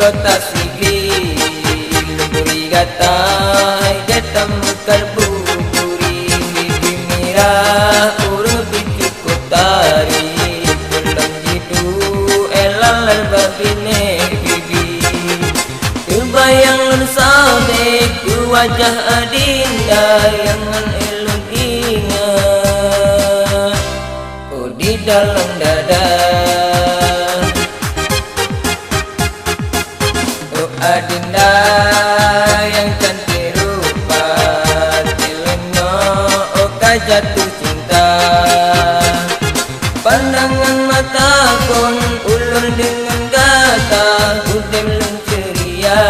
kota Sigli, buri gatai datang terbuburi, bibi mira urut bibi kotari, pulang jitu elal babine bibi, kebayang lun saudek wajah adinda yang elun ingat, oh di dalam dada. Adinda yang cantik rupa, tilenya oka jatuh cinta, pandangan mata kon ulur dengan gata, udem leng ceria,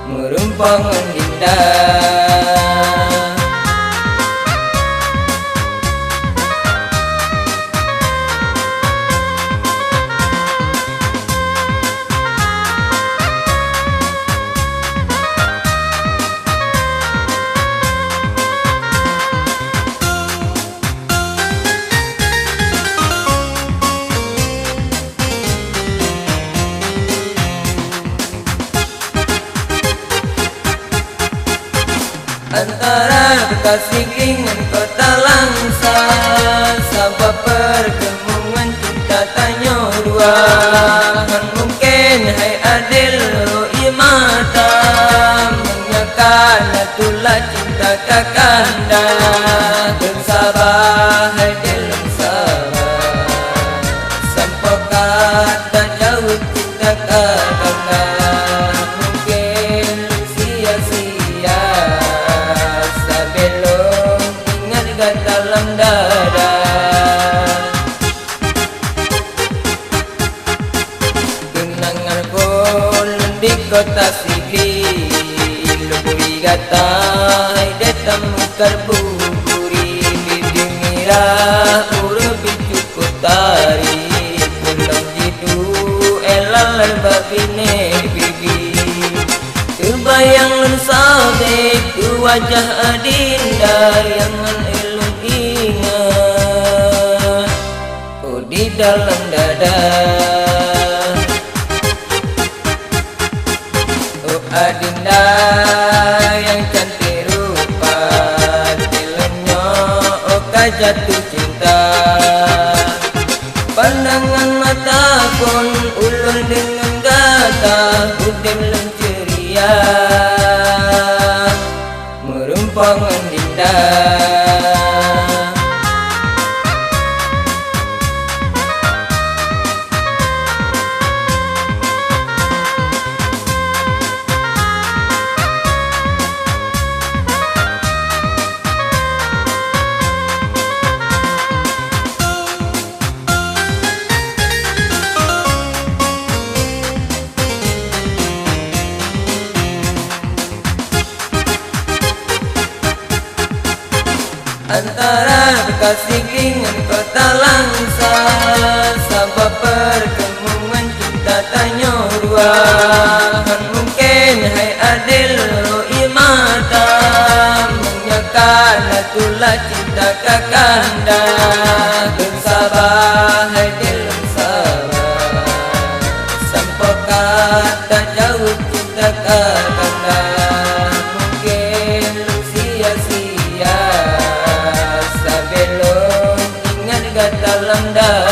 merumpangan dinda. Antara Bekasi dengan kota Langsa, sabab pertemuan cinta tanya dua, kan mungkin hai adil roi mata, menyakan itulah cinta kakanda, dan sabah hai dalam sabah, sampai kata jauh cinta kakanda, mungkin sia-sia dalam dada. Kenangan pun di kota Sigli, buri gatai datang terbuburi, bibi mira urut bibi kotari, pulang jitu elal babine bibi, kebayang lun saudek wajah adinda yang ingat, oh di dalam dada. Oh adinda yang cantik rupa, tilenya oka jatuh cinta, pandangan mata kon ulur dengan gata, udem leng ceria, merumpangan dinda. Antara Bekasi dengan kota Langsa, sabab pertemuan cinta tanya dua, kan mungkin hai adil roi mata, menyakan itulah cinta kakanda, dan sabah hai dalam sabah, sampai kata jauh cinta kakanda, mungkin sia-sia dalam dada.